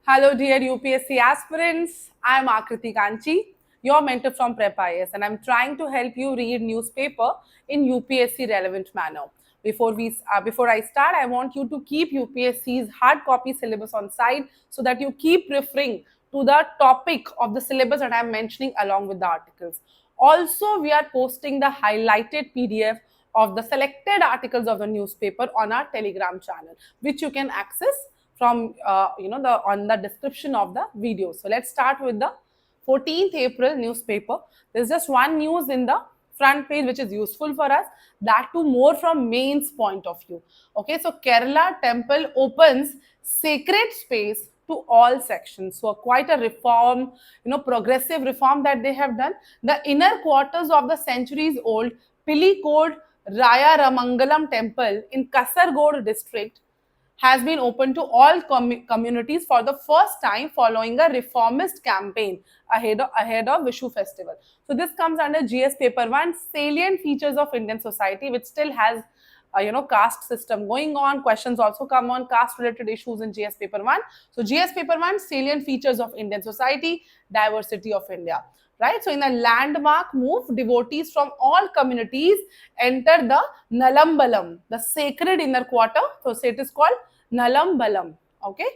Hello, dear UPSC aspirants. I'm Akriti Kanchi, your mentor from Prep IAS, and I'm trying to help you read newspaper in UPSC relevant manner. Before I start, I want you to keep UPSC's hard copy syllabus on side so that you keep referring to the topic of the syllabus that I'm mentioning along with the articles. Also, we are posting the highlighted PDF of the selected articles of the newspaper on our Telegram channel, which you can access from the on the description of the video. So let's start with the 14th April newspaper. There's just one news in the front page which is useful for us, that too more from mains point of view. Okay, so Kerala temple opens sacred space to all sections. So quite a reform, progressive reform that they have done. The inner quarters of the centuries old Pilikod Raya Ramangalam temple in Kasargod district has been open to all communities for the first time following a reformist campaign ahead of Vishu festival. So this comes under GS paper 1, salient features of Indian society, which still has caste system going on. Questions also come on caste related issues in GS paper 1. So GS paper 1, salient features of Indian society, diversity of India. Right, so in a landmark move, devotees from all communities enter the Nalambalam, the sacred inner quarter. So it is called Nalambalam. Okay,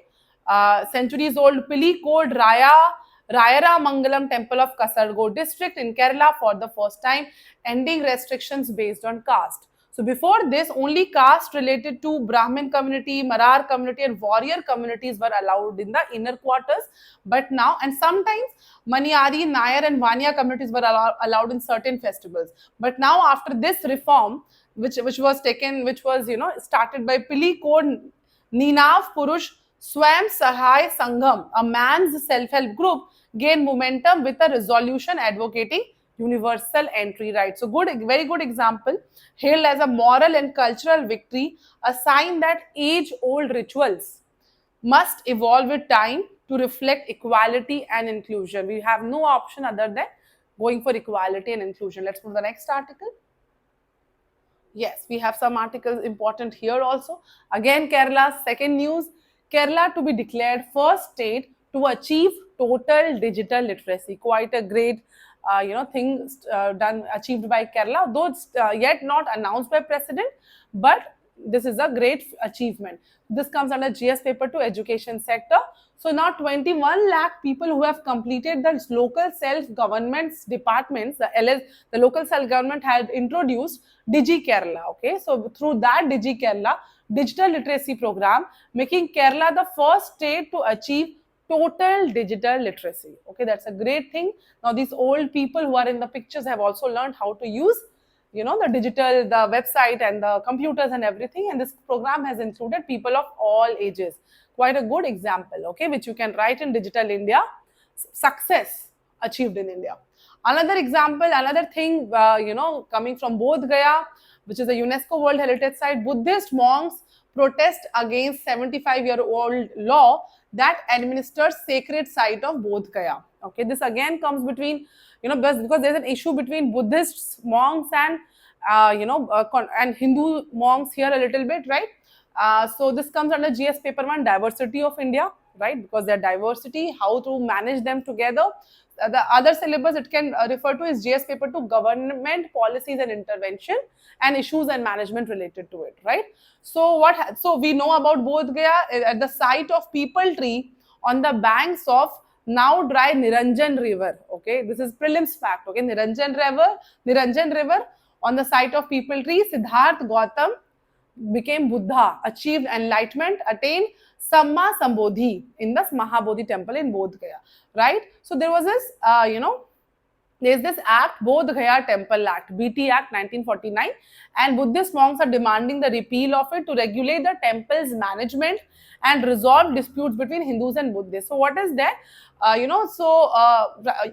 centuries old Pilikod Rayara Mangalam temple of Kasargod district in Kerala for the first time, ending restrictions based on caste. So before this, only caste related to Brahmin community, Marar community, and warrior communities were allowed in the inner quarters. But now, and sometimes Maniari, Nair, and Vanya communities were allowed in certain festivals. But now, after this reform, which was started by Pilikod Ninav Purush Swam Sahai Sangham, a man's self-help group, gained momentum with a resolution advocating universal entry right. So very good example, hailed as a moral and cultural victory, a sign that age-old rituals must evolve with time to reflect equality and inclusion. We have no option other than going for equality and inclusion. Let's move to the next article. Yes, we have some articles important here also. Again, Kerala's second news, Kerala to be declared first state to achieve total digital literacy. Quite a great thing achieved by Kerala, though it's yet not announced by president, but this is a great achievement. This comes under GS paper 2 education sector. So now 21 lakh people who have completed the local self-government departments, the local self-government had introduced Digi Kerala. Okay, so through that Digi Kerala digital literacy program, making Kerala the first state to achieve total digital literacy. Okay, that's a great thing. Now these old people who are in the pictures have also learned how to use the digital, the website and the computers and everything, and this program has included people of all ages. Quite a good example, okay, which you can write in Digital India, success achieved in India. Another example, another thing, coming from Bodh Gaya, which is a UNESCO World Heritage Site, Buddhist monks protest against 75-year-old law that administers sacred site of Bodh Gaya. Okay, this again comes between, because there's an issue between Buddhist monks and, and Hindu monks here a little bit, right? So this comes under GS paper 1, diversity of India, right? Because their diversity, how to manage them together. The other syllabus it can refer to is GS paper 2, government policies and intervention and issues and management related to it, right? So so we know about Bodh Gaya at the site of People Tree on the banks of now dry Niranjan River. Okay, this is prelims fact. Okay, Niranjan River on the site of People Tree, Siddharth Gautam became Buddha, achieved enlightenment, attained Samma Sambodhi in the Mahabodhi temple in Bodh Gaya, right? So there was this, there's this act, Bodh Gaya Temple Act, BT Act 1949, and Buddhist monks are demanding the repeal of it to regulate the temple's management and resolve disputes between Hindus and Buddhists. So what is that?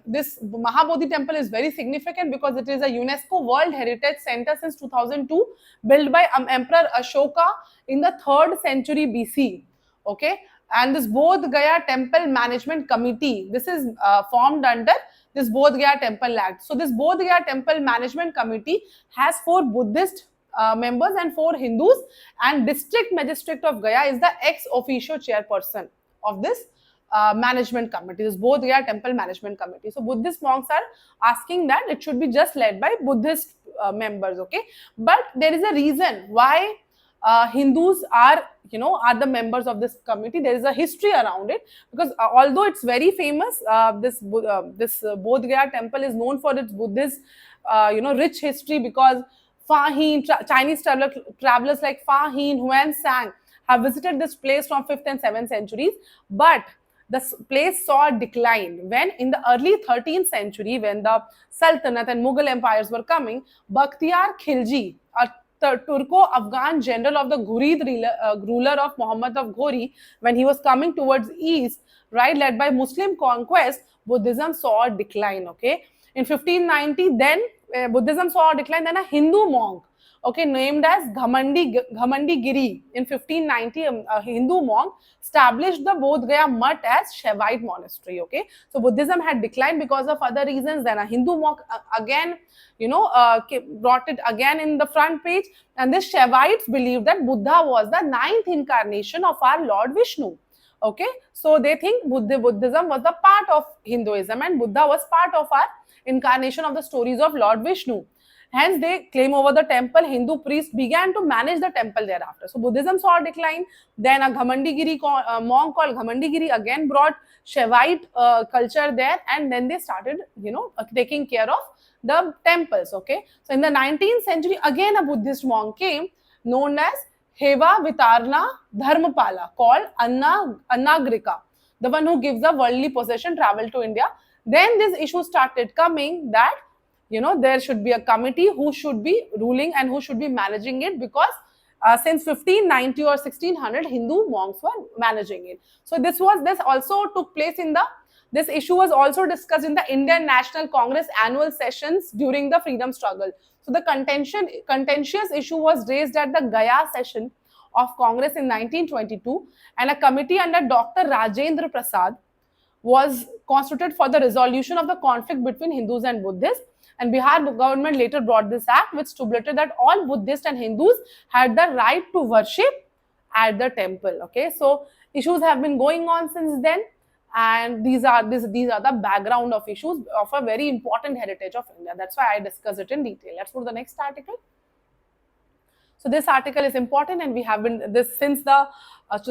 This Mahabodhi temple is very significant because it is a UNESCO World Heritage Center since 2002, built by Emperor Ashoka in the 3rd century BC. Okay, and this Bodh Gaya Temple Management Committee, this is formed under this Bodh Gaya Temple Act. So this Bodh Gaya Temple Management Committee has 4 Buddhist members and 4 Hindus, and District Magistrate of Gaya is the ex officio chairperson of this management committee, this Bodh Gaya temple management committee. So Buddhist monks are asking that it should be just led by Buddhist members, okay? But there is a reason why Hindus are, are the members of this committee. There is a history around it, because although it's very famous, this Bodh Gaya temple is known for its Buddhist, rich history, because Fa Hin, Chinese travelers like Fa Hin, Huan Sang have visited this place from 5th and 7th centuries. But the place saw a decline when in the early 13th century, when the Sultanate and Mughal empires were coming, Bakhtiyar Khilji, a Turco-Afghan general of the Ghurid ruler of Muhammad of Ghori, when he was coming towards east, right, led by Muslim conquest, Buddhism saw a decline, okay? In 1590, then Buddhism saw a decline, then a Hindu monk, okay, named as Ghamandi Giri, in 1590, a Hindu monk established the Bodh Gaya Mutt as Shaivite monastery, okay? So Buddhism had declined because of other reasons. Then a Hindu monk again, brought it again in the front page. And this Shaivites believed that Buddha was the 9th incarnation of our Lord Vishnu. Okay, so they think Buddhism was the part of Hinduism, and Buddha was part of our incarnation of the stories of Lord Vishnu. Hence, they claim over the temple. Hindu priests began to manage the temple thereafter. So Buddhism saw a decline. Then a Ghamandi monk called Ghamandi Giri again brought Shaivite culture there, and then they started, taking care of the temples. Okay, so in the 19th century, again a Buddhist monk came, known as Heva Vitarna Dharmapala, called Anagrika, the one who gives the worldly possession, travel to India. Then this issue started coming that, there should be a committee who should be ruling and who should be managing it, because since 1590 or 1600, Hindu monks were managing it. So this also took place this issue was also discussed in the Indian National Congress annual sessions during the freedom struggle. So the contentious issue was raised at the Gaya session of Congress in 1922, and a committee under Dr. Rajendra Prasad was constituted for the resolution of the conflict between Hindus and Buddhists. And Bihar government later brought this act, which stipulated that all Buddhists and Hindus had the right to worship at the temple. Okay, so issues have been going on since then, and these are the background of issues of a very important heritage of India. That's why I discuss it in detail. Let's move to the next article. So this article is important, and we have been since the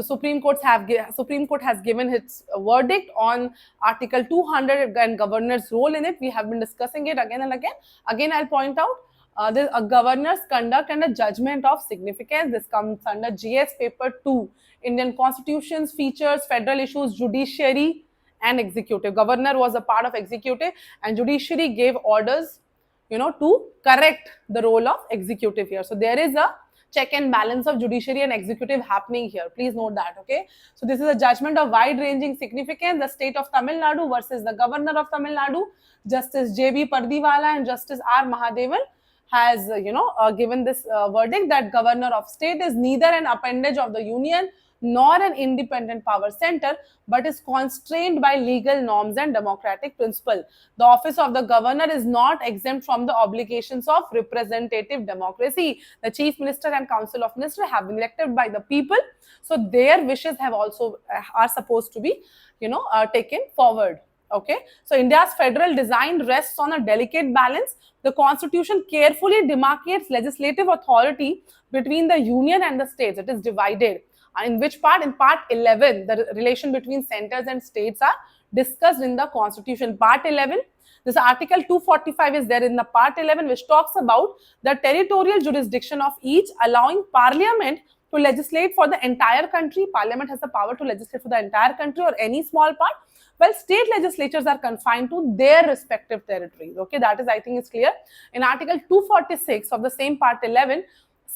Supreme Court has given its verdict on Article 200 and governor's role in it. We have been discussing it again and again. Again, I'll point out there's a governor's conduct and a judgment of significance. This comes under GS paper 2, Indian Constitution's features, federal issues, judiciary and executive. Governor was a part of executive, and judiciary gave orders, to correct the role of executive here. So there is a check and balance of judiciary and executive happening here. Please note that, okay? So this is a judgment of wide-ranging significance. The state of Tamil Nadu versus the governor of Tamil Nadu, Justice J.B. Pardiwala and Justice R. Mahadevan has, given this verdict that governor of state is neither an appendage of the union nor an independent power center, but is constrained by legal norms and democratic principle. The office of the governor is not exempt from the obligations of representative democracy. The chief minister and council of ministers have been elected by the people, so their wishes have also are supposed to be, taken forward. Okay, so India's federal design rests on a delicate balance. The constitution carefully demarcates legislative authority between the union and the states. It is divided. In which part? In part 11, the relation between centers and states are discussed in the constitution. Part 11, this article 245 is there in the part 11, which talks about the territorial jurisdiction of each, allowing parliament to legislate for the entire country. Parliament has the power to legislate for the entire country or any small part, while state legislatures are confined to their respective territories. Okay, that is, I think, is clear. In article 246 of the same part 11,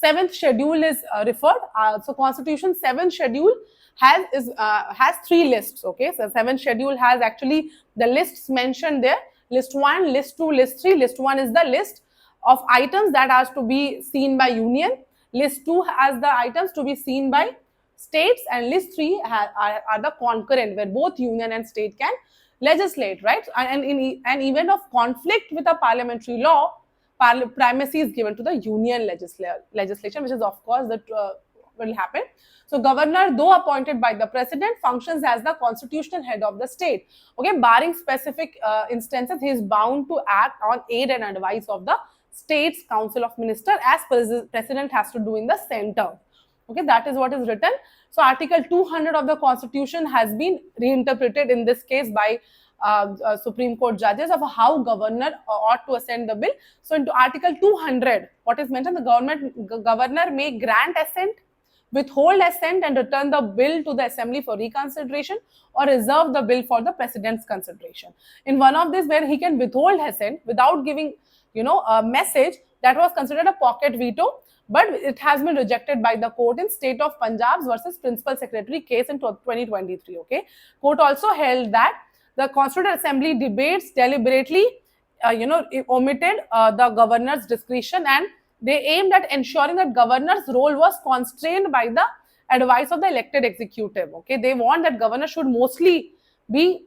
7th schedule is referred. So Constitution 7th schedule has 3 lists. Okay, so 7th schedule has actually the lists mentioned there. List 1, list 2, list 3. List 1 is the list of items that are to be seen by union. List 2 has the items to be seen by states, and list 3 are the concurrent, where both union and state can legislate, right? And in an event of conflict with a parliamentary law, primacy is given to the union legislation, which is of course will happen. So governor, though appointed by the president, functions as the constitutional head of the state. Okay, barring specific instances, he is bound to act on aid and advice of the state's council of minister, as president has to do in the center. Okay, that is what is written. So article 200 of the constitution has been reinterpreted in this case by Supreme Court judges of how governor ought to assent the bill. So into article 200, what is mentioned, the governor may grant assent, withhold assent and return the bill to the assembly for reconsideration, or reserve the bill for the president's consideration. In one of these, where he can withhold assent without giving a message, that was considered a pocket veto, but it has been rejected by the court in State of Punjab versus Principal Secretary case in 2023. Okay, court also held that the Constituent Assembly debates deliberately omitted the governor's discretion, and they aimed at ensuring that governor's role was constrained by the advice of the elected executive. Okay, they want that governor should mostly be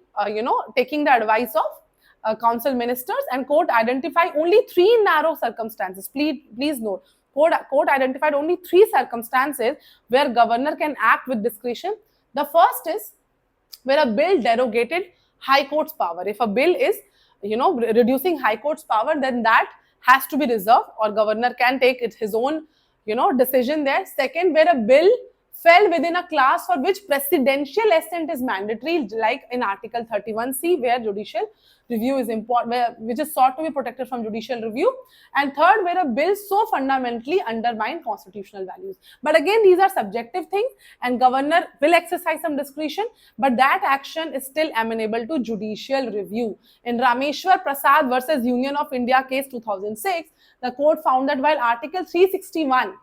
taking the advice of council ministers, and court identify only 3 narrow circumstances. Please note, court identified only 3 circumstances where governor can act with discretion. The first is where a bill derogated high court's power. If a bill is reducing high court's power, then that has to be reserved, or governor can take his own decision there. Second, where a bill fell within a class for which presidential assent is mandatory, like in Article 31C, where judicial review is important, which is sought to be protected from judicial review. And third, where a bill so fundamentally undermine constitutional values. But again, these are subjective things, and governor will exercise some discretion, but that action is still amenable to judicial review. In Rameshwar Prasad versus Union of India case 2006, the court found that while Article 361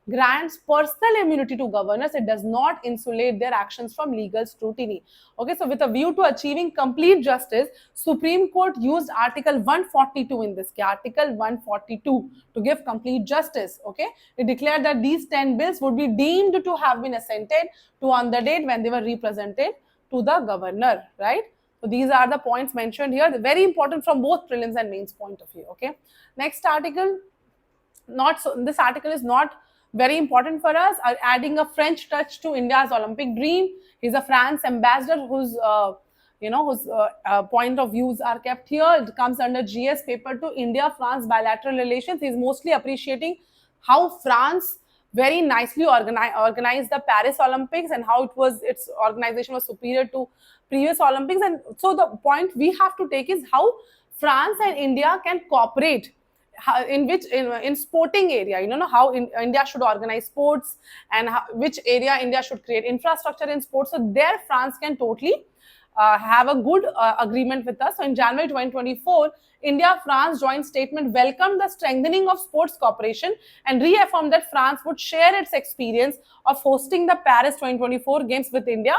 grants personal immunity to governors, it does not insulate their actions from legal scrutiny. Okay, so with a view to achieving complete justice, Supreme Court used Article 142 in this case, Article 142, to give complete justice. Okay, it declared that these 10 bills would be deemed to have been assented to on the date when they were represented to the governor, right? So these are the points mentioned here. They're very important from both prelims and mains point of view. Okay, next article. This article is not very important for us, adding a French touch to India's Olympic dream. He's a France ambassador whose point of views are kept here. It comes under GS paper to India-France bilateral relations. He's mostly appreciating how France very nicely organized the Paris Olympics, and how its organization was superior to previous Olympics. And so the point we have to take is how France and India can cooperate in sporting area, how India should organize sports, and which area India should create infrastructure in sports. So there France can totally have a good agreement with us. So in January 2024, India-France joint statement welcomed the strengthening of sports cooperation and reaffirmed that France would share its experience of hosting the Paris 2024 games with India,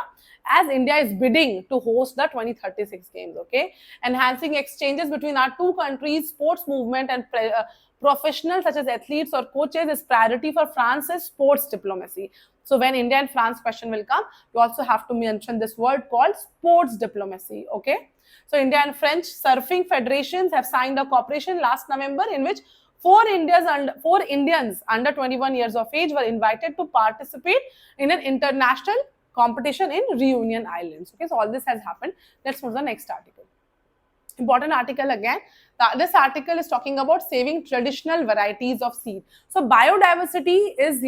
as India is bidding to host the 2036 games. Okay, enhancing exchanges between our two countries, sports movement and professionals such as athletes or coaches is priority for France's sports diplomacy. So when India and France question will come, you also have to mention this word called sports diplomacy. Okay, so India and French surfing federations have signed a cooperation last November, in which 4 Indians under 21 years of age were invited to participate in an international competition in Reunion Islands. Okay, so all this has happened. Let's move to the next article. Important article again. This article is talking about saving traditional varieties of seed. So biodiversity is,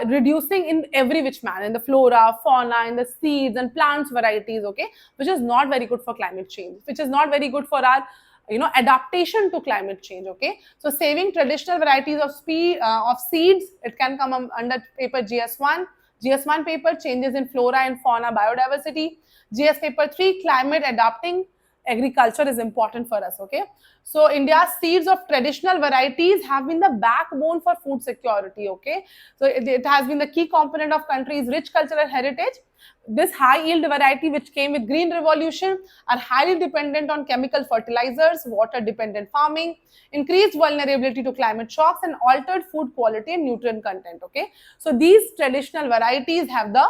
reducing in every which manner, in the flora, fauna, in the seeds and plants varieties. Okay, which is not very good for climate change, which is not very good for our adaptation to climate change. Okay, so saving traditional varieties of seeds, it can come under paper GS1. GS1 paper, changes in flora and fauna biodiversity. GS paper 3, climate adapting agriculture is important for us. Okay, so India's seeds of traditional varieties have been the backbone for food security. Okay, so it has been the key component of country's rich cultural heritage. This high yield variety, which came with green revolution, are highly dependent on chemical fertilizers, water dependent farming, increased vulnerability to climate shocks, and altered food quality and nutrient content. Okay, so these traditional varieties have the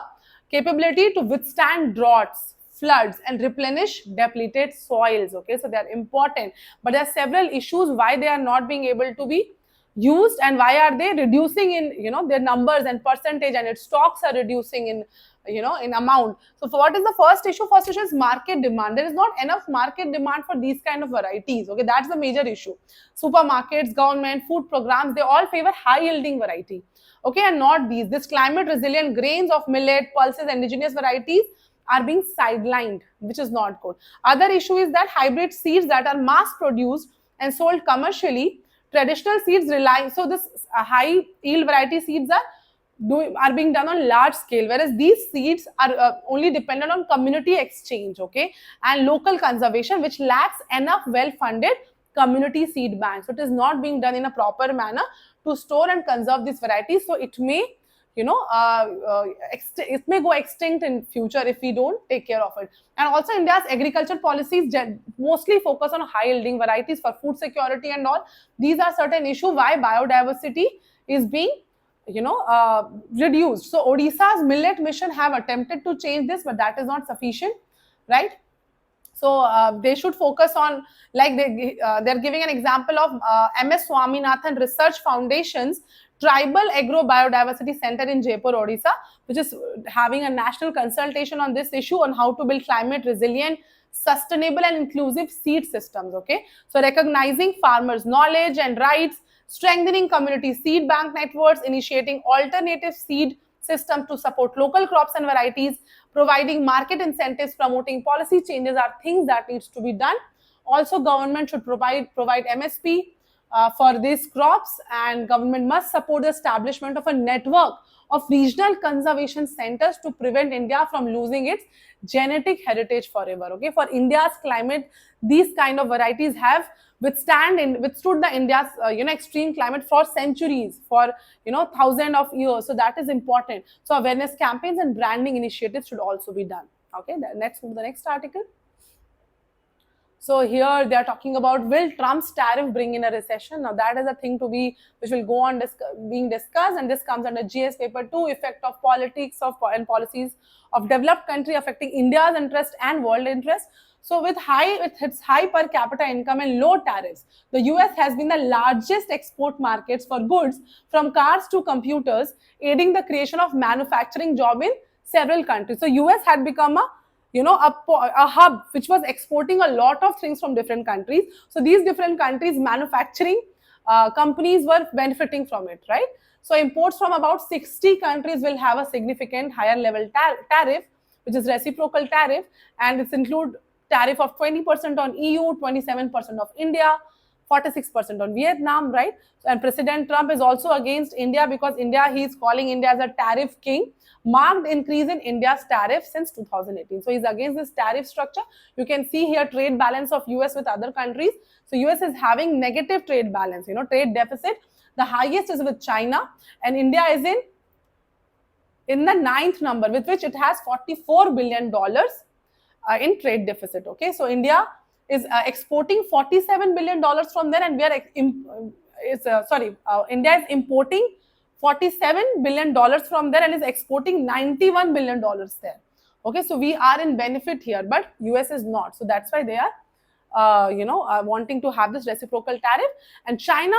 capability to withstand droughts, floods, and replenish depleted soils. Okay, so they are important, but there are several issues why they are not being able to be used, and why are they reducing in, you know, their numbers and percentage, and its stocks are reducing in, you know, in amount. So for what is the first issue? First issue is market demand. There is not enough market demand for these kind of varieties. Okay, that's the major issue. Supermarkets, government, food programs, they all favor high yielding variety. Okay, and not these. This climate resilient grains of millet, pulses, indigenous varieties are being sidelined, which is not good. Other issue is that hybrid seeds that are mass produced and sold commercially, traditional seeds rely, so this high yield variety seeds are being done on large scale, whereas these seeds are only dependent on community exchange, okay, and local conservation, which lacks enough well funded community seed banks. So it is not being done in a proper manner to store and conserve these varieties. So it may, you know, it may go extinct in future if we don't take care of it. And also India's agriculture policies mostly focus on high yielding varieties for food security and all. These are certain issue why biodiversity is being, you know, reduced. So Odisha's millet mission have attempted to change this, but that is not sufficient, right? So they should focus on, like they're giving an example of MS Swaminathan Research Foundation's Tribal Agro Biodiversity Center in Jaipur, Odisha, which is having a national consultation on this issue on how to build climate resilient, sustainable and inclusive seed systems. Okay, so recognizing farmers' knowledge and rights, strengthening community seed bank networks, initiating alternative seed systems to support local crops and varieties, providing market incentives, promoting policy changes are things that needs to be done. Also, government should provide MSP for these crops, and government must support the establishment of a network of regional conservation centers to prevent India from losing its genetic heritage forever. Okay, for India's climate, these kind of varieties have withstood the India's you know, extreme climate for centuries, for, you know, thousands of years. So that is important. So awareness campaigns and branding initiatives should also be done. Okay, let's move to the next article. So here they are talking about, will Trump's tariff bring in a recession? Now that is a thing to be, which will go on being discussed, and this comes under GS paper 2, effect of politics and policies of developed country affecting India's interest and world interest. So with its high per capita income and low tariffs, the US has been the largest export markets for goods from cars to computers, aiding the creation of manufacturing job in several countries. So US had become a, you know, a hub which was exporting a lot of things from different countries. So these different countries manufacturing companies were benefiting from it, right? So imports from about 60 countries will have a significant higher level tariff, which is reciprocal tariff, and it's include tariff of 20% on EU, 27% of India, 46% on Vietnam, right? And President Trump is also against India because India, he's calling India as a tariff king. Marked increase in India's tariff since 2018. So he's against this tariff structure. You can see here trade balance of US with other countries. So US is having negative trade balance, you know, trade deficit. The highest is with China, and India is in the 9th number, with which it has $44 billion in trade deficit. Okay, so India is exporting $47 billion from there, and we are India is importing $47 billion from there and is exporting $91 billion there. Okay, so we are in benefit here, but US is not. So that's why they are, wanting to have this reciprocal tariff. And China,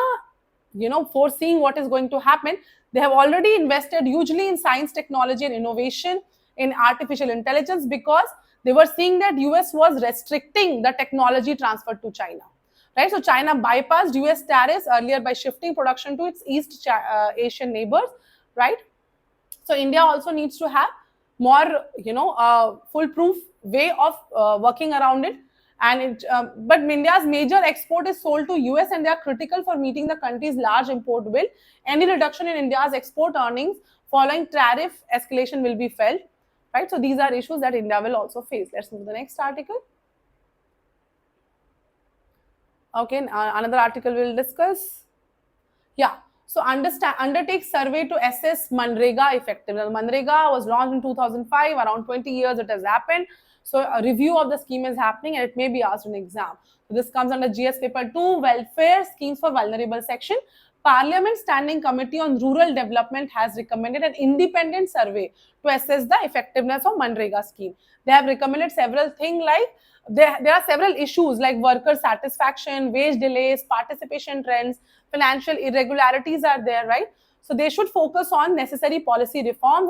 you know, foreseeing what is going to happen, they have already invested hugely in science, technology, and innovation in artificial intelligence, because they were seeing that US was restricting the technology transfer to China. Right, so China bypassed US tariffs earlier by shifting production to its East Asian neighbors, right? So India also needs to have more, foolproof way of working around it. And but India's major export is sold to US, and they are critical for meeting the country's large import bill. Any reduction in India's export earnings following tariff escalation will be felt, right? So these are issues that India will also face. Let's move to the next article. Okay, another article we'll discuss. Yeah, so undertake survey to assess Manrega effectiveness. Manrega was launched in 2005, around 20 years it has happened. So a review of the scheme is happening, and it may be asked in exam. So this comes under GS paper 2, welfare schemes for vulnerable section. Parliament Standing Committee on Rural Development has recommended an independent survey to assess the effectiveness of Manrega scheme. They have recommended several things like there are several issues like worker satisfaction, wage delays, participation trends, financial irregularities are there, right? So they should focus on necessary policy reforms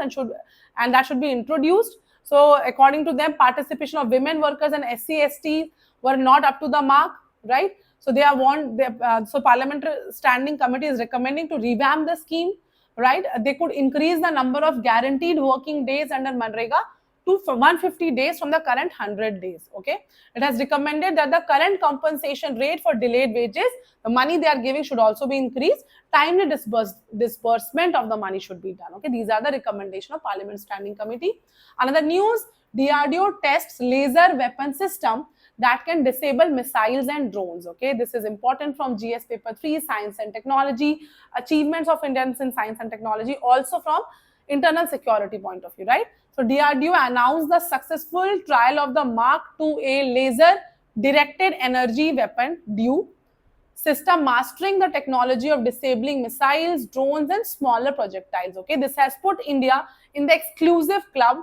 and that should be introduced. So according to them, participation of women workers and SC/ST were not up to the mark, right? So so parliamentary standing committee is recommending to revamp the scheme, right? They could increase the number of guaranteed working days under Manrega to 150 days from the current 100 days. Okay, it has recommended that the current compensation rate for delayed wages, the money they are giving, should also be increased. Timely disbursement of the money should be done. Okay, these are the recommendation of Parliament Standing Committee. Another news: DRDO tests laser weapon system that can disable missiles and drones. Okay, this is important from GS paper 3, science and technology, achievements of Indians in science and technology, also from internal security point of view, right? So DRDO announced the successful trial of the Mark IIA laser directed energy weapon DUE system, mastering the technology of disabling missiles, drones, and smaller projectiles. Okay, this has put India in the exclusive club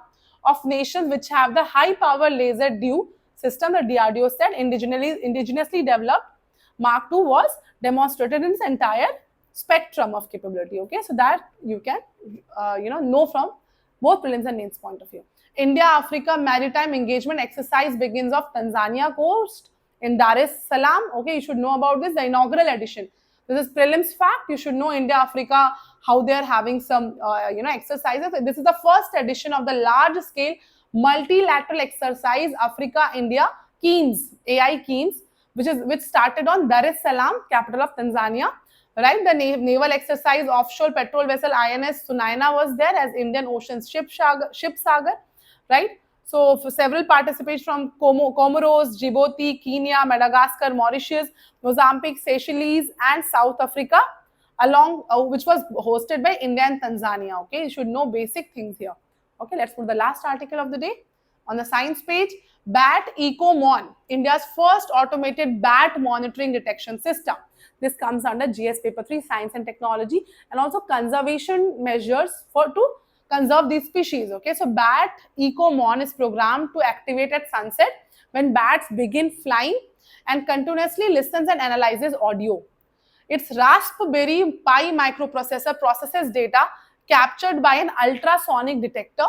of nations which have the high power laser DUE system. The DRDO said indigenously developed Mark II was demonstrated in its entire spectrum of capability. Okay, so that you can know from both prelims and mains point of view. India-Africa maritime engagement exercise begins off Tanzania coast in Dar es Salaam. Okay, you should know about this, the inaugural edition. This is prelims fact. You should know India-Africa, how they are having some exercises. This is the first edition of the large-scale multilateral exercise Africa-India Keynes, AI Keynes, which started on Dar es Salaam, capital of Tanzania. Right, the naval exercise offshore petrol vessel INS Sunaina was there as Indian Ocean ship Sagar, right? So for several participants from Comoros, Djibouti, Kenya, Madagascar, Mauritius, Mozambique, Seychelles, and South Africa, along which was hosted by India and Tanzania. Okay, you should know basic things here. Okay, let's put the last article of the day on the science page. BAT EcoMon, India's first automated bat monitoring detection system. This comes under GS paper 3, science and technology, and also conservation measures to conserve these species. Okay, so BAT EcoMon is programmed to activate at sunset when bats begin flying and continuously listens and analyzes audio. Its Raspberry Pi microprocessor processes data captured by an ultrasonic detector,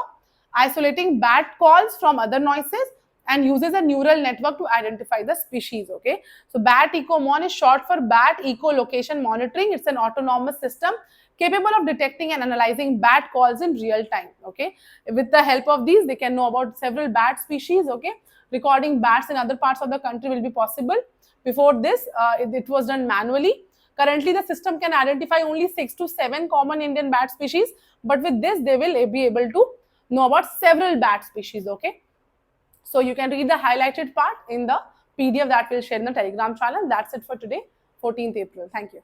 isolating bat calls from other noises, and uses a neural network to identify the species. Okay, so BAT EcoMon is short for Bat Echolocation Monitoring. It's an autonomous system capable of detecting and analyzing bat calls in real time. Okay, with the help of these, they can know about several bat species. Okay, recording bats in other parts of the country will be possible. Before this, it was done manually. Currently, the system can identify only 6 to 7 common Indian bat species, but with this, they will be able to know about several bat species. Okay, so you can read the highlighted part in the PDF that we'll share in the Telegram channel. That's it for today, 14th April. Thank you.